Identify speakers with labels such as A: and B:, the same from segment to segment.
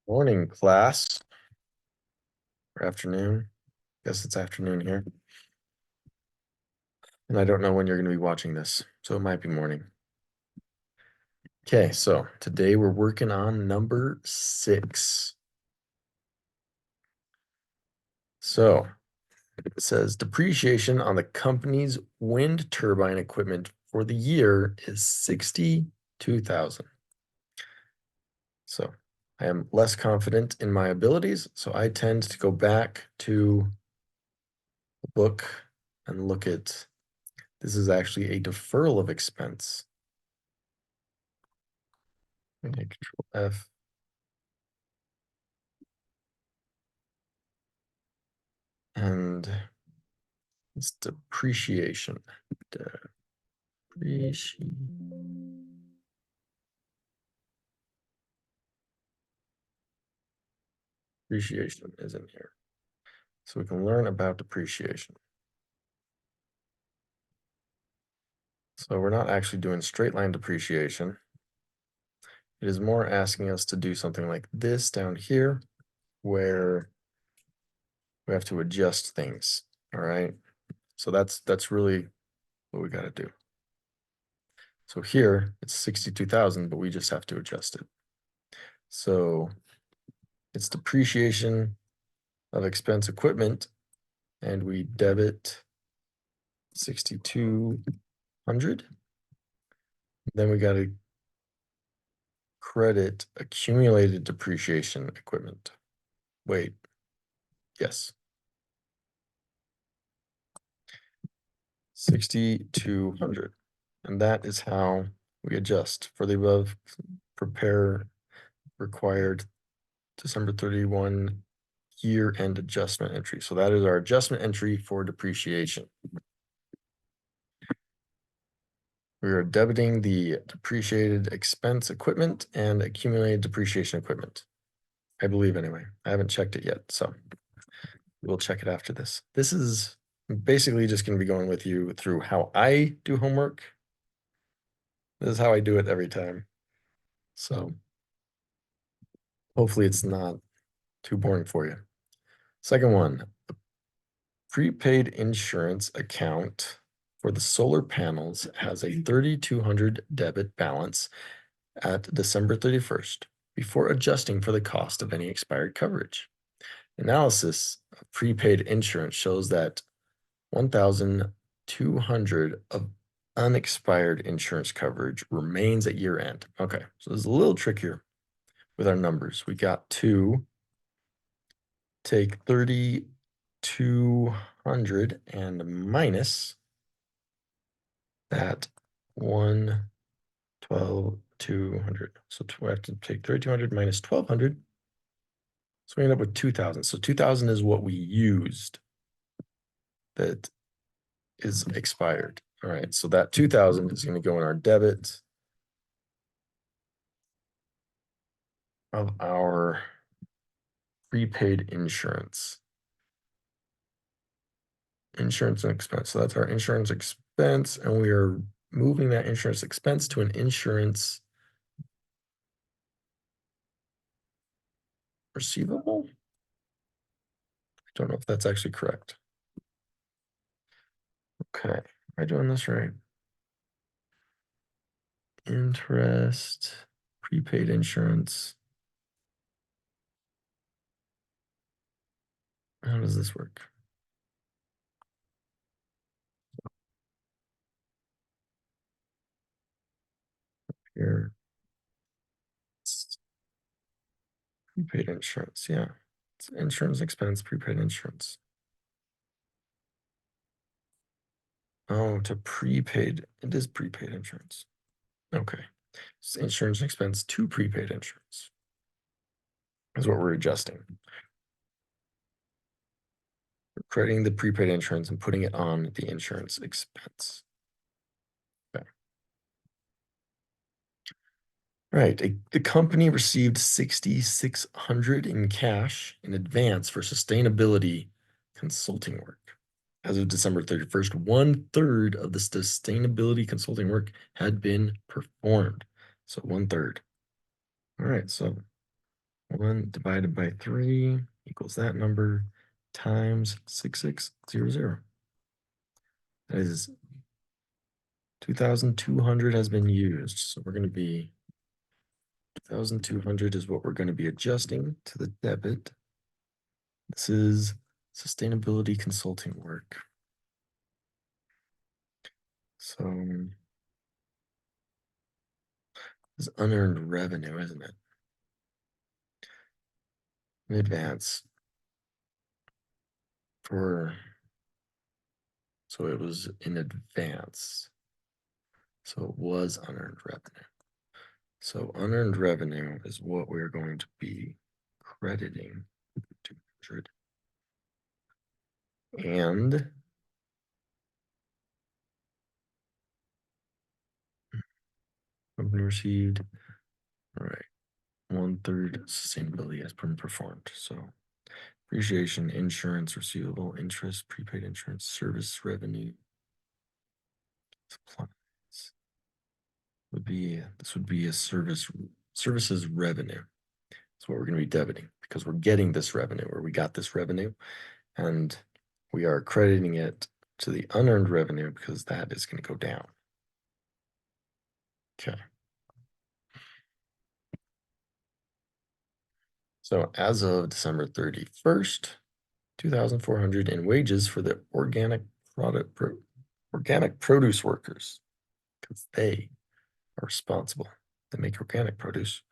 A: Morning, class. Or afternoon. Guess it's afternoon here. And I don't know when you're going to be watching this, so it might be morning. Okay, so today we're working on number 6. So it says depreciation on the company's wind turbine equipment for the year is 62,000. So I am less confident in my abilities, so I tend to go back to the book and look at this is actually a deferral of expense. Control F. And it's depreciation. Depreciation is in here. So we can learn about depreciation. So we're not actually doing straight line depreciation. It is more asking us to do something like this down here, where we have to adjust things. All right. So that's really what we got to do. So here it's 62,000, but we just have to adjust it. So it's depreciation of expense equipment, and we debit 6,200. Then we got to credit accumulated depreciation equipment. Wait, yes. 6,200. And that is how we adjust for the above. Prepare required December 31 year-end adjustment entry. So that is our adjustment entry for depreciation. We are debiting the depreciated expense equipment and accumulated depreciation equipment. I believe anyway. I haven't checked it yet, so we'll check it after this. This is basically just going to be going with you through how I do homework. This is how I do it every time. So hopefully it's not too boring for you. Second one, the prepaid insurance account for the solar panels has a 3,200 debit balance at December 31st before adjusting for the cost of any expired coverage. Analysis of prepaid insurance shows that 1,200 of unexpired insurance coverage remains at year end. Okay, so this is a little trickier with our numbers. We got to take 3,200 and minus that 112,200. So we have to take 3,200 minus 1,200. So we end up with 2,000. So 2,000 is what we used that is expired. All right, so that 2,000 is going to go in our debit of our prepaid insurance. Insurance and expense. So that's our insurance expense, and we are moving that insurance expense to an insurance receivable. I don't know if that's actually correct. Okay, am I doing this right? Interest, prepaid insurance. How does this work? Here, prepaid insurance. Yeah, it's insurance expense, prepaid insurance. Oh, to prepaid. It is prepaid insurance. Okay. It's insurance expense to prepaid insurance is what we're adjusting. We're crediting the prepaid insurance and putting it on the insurance expense. Okay. Right. The company received 6,600 in cash in advance for sustainability consulting work. As of December 31st, 1/3 of the sustainability consulting work had been performed. So 1/3. All right, so 1 divided by 3 equals that number times 6600. That is 2,200 has been used. So we're going to be 2,200 is what we're going to be adjusting to the debit. This is sustainability consulting work. So it's unearned revenue, isn't it? In advance so it was in advance. So it was unearned revenue. So unearned revenue is what we're going to be crediting 200. And company received, all right, 1/3 sustainability has been performed. So appreciation, insurance, receivable, interest, prepaid insurance, service revenue, supplies. This would be a services revenue. That's what we're going to be debiting because we're getting this revenue, or we got this revenue, and we are crediting it to the unearned revenue because that is going to go down. Okay. So as of December 31st, 2,400 in wages for the organic produce workers, because they are responsible. They make organic produce,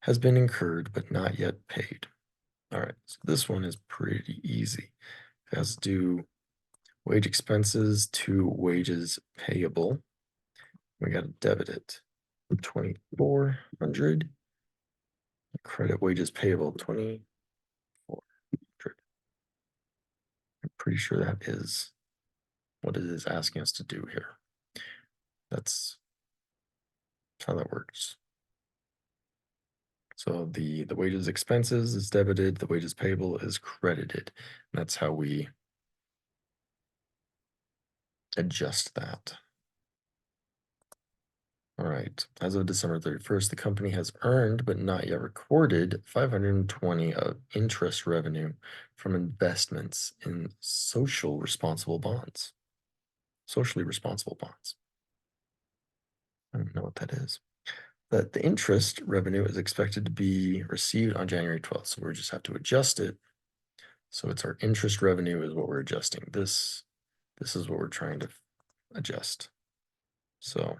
A: has been incurred but not yet paid. All right, so this one is pretty easy. It has to do wage expenses to wages payable. We got to debit it 2,400. Credit wages payable 2,400. I'm pretty sure that is what it is asking us to do here. That's how that works. So the wages expenses is debited, the wages payable is credited. That's how we adjust that. All right, as of December 31st, the company has earned but not yet recorded 520 of interest revenue from investments in socially responsible bonds. I don't know what that is. But the interest revenue is expected to be received on January 12th. So we just have to adjust it. So it's our interest revenue is what we're adjusting. This is what we're trying to adjust. So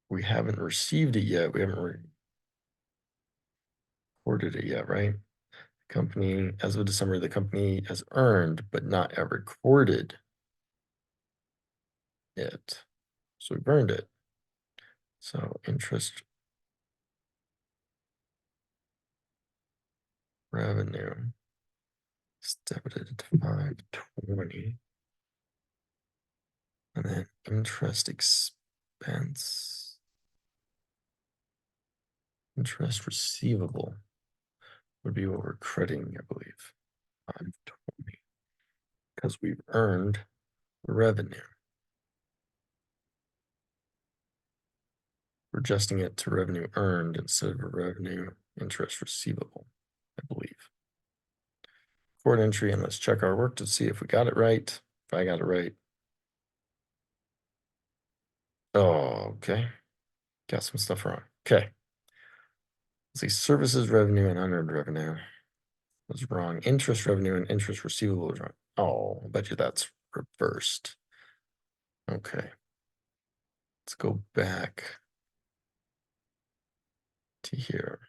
A: we haven't received it yet. We haven't recorded it yet, right? Company, as of December, the company has earned but not yet recorded it. So we've earned it. So interest revenue is debited to 520. And then interest expense, interest receivable would be what we're crediting, I believe. 520. Because we've earned revenue. We're adjusting it to revenue earned instead of a revenue interest receivable, I believe. Record entry, and let's check our work to see if we got it right. If I got it right. Oh, okay. Got some stuff wrong. Okay. Let's see, services revenue and unearned revenue was wrong. Interest revenue and interest receivable was wrong. Oh, I bet you that's reversed. Okay. Let's go back to here.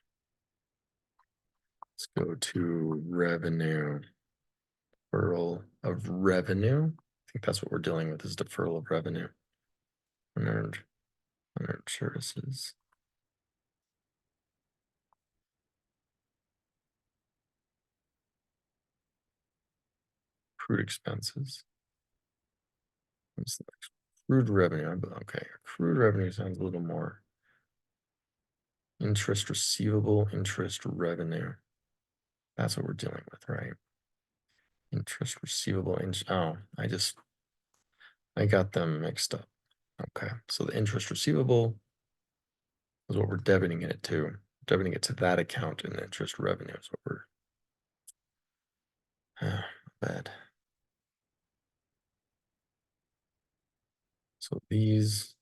A: Let's go to revenue, deferral of revenue. I think that's what we're dealing with is deferral of revenue. Unearned services. Accrued expenses. What's the next? Accrued revenue. Okay, accrued revenue sounds a little more. Interest receivable, interest revenue. That's what we're dealing with, right? Interest receivable. Oh, I got them mixed up. Okay, so the interest receivable is what we're debiting it to. Debiting it to that account, and interest revenue is what we're bad. So these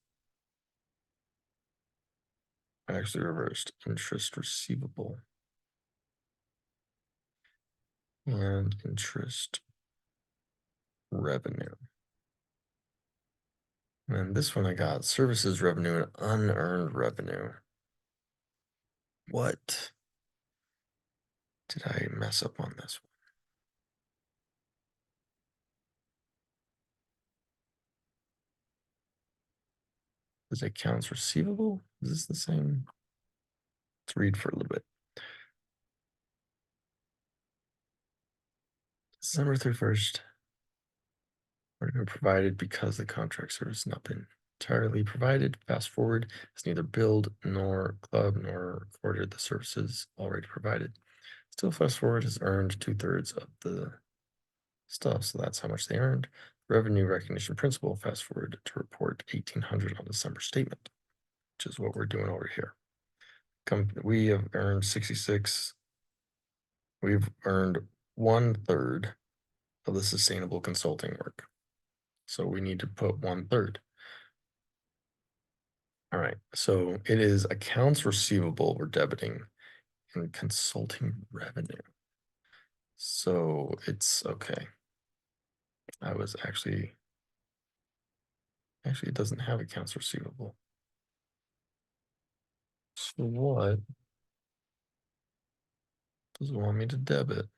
A: actually reversed: interest receivable and interest revenue. And this one I got services revenue and unearned revenue. What did I mess up on this one? Is accounts receivable? Is this the same? Let's read for a little bit. December 31st. Revenue provided because the contract service has not been entirely provided. Fast forward, it's neither billed nor club nor recorded the services already provided. Still, fast forward has earned 2/3 of the stuff, so that's how much they earned. Revenue recognition principle, fast forward to report 1,800 on December statement, which is what we're doing over here. We have earned 66. We've earned 1/3 of the sustainable consulting work. So we need to put 1/3. All right, so it is accounts receivable we're debiting and consulting revenue. So it's okay. I was actually it doesn't have accounts receivable. So what does it want me to debit?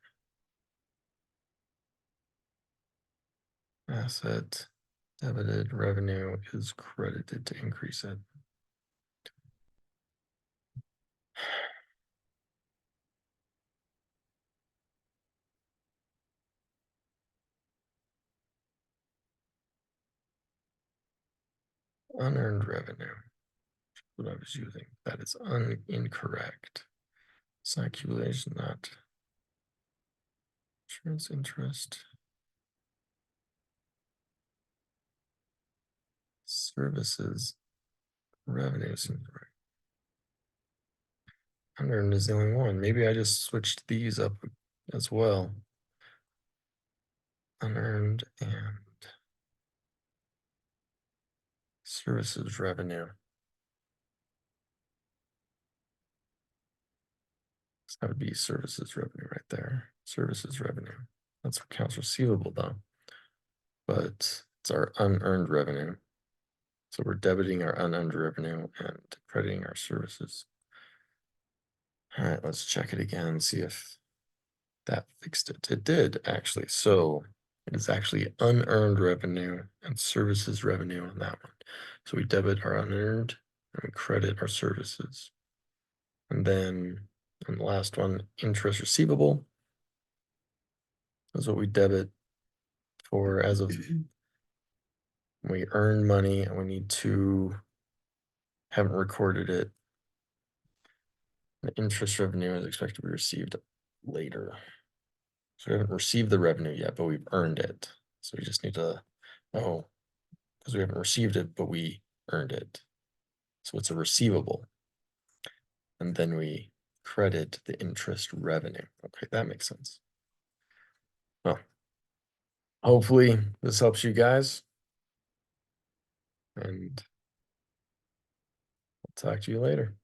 A: Asset debited, revenue is credited to increase it. Unearned revenue, what I was using, that is incorrect. It's not accumulation, not insurance interest. Services revenue seems right. Unearned is the only one. Maybe I just switched these up as well. Unearned and services revenue. So that would be services revenue right there. Services revenue. That's accounts receivable though. But it's our unearned revenue. So we're debiting our unearned revenue and crediting our services. All right, let's check it again and see if that fixed it. It did actually. So it is actually unearned revenue and services revenue on that one. So we debit our unearned and we credit our services. And then on the last one, interest receivable is what we debit for as of we earn money and we need to haven't recorded it. The interest revenue is expected to be received later. So we haven't received the revenue yet, but we've earned it. So we just need to, because we haven't received it, but we earned it. So it's a receivable. And then we credit the interest revenue. Okay, that makes sense. Well, hopefully this helps you guys. And I'll talk to you later.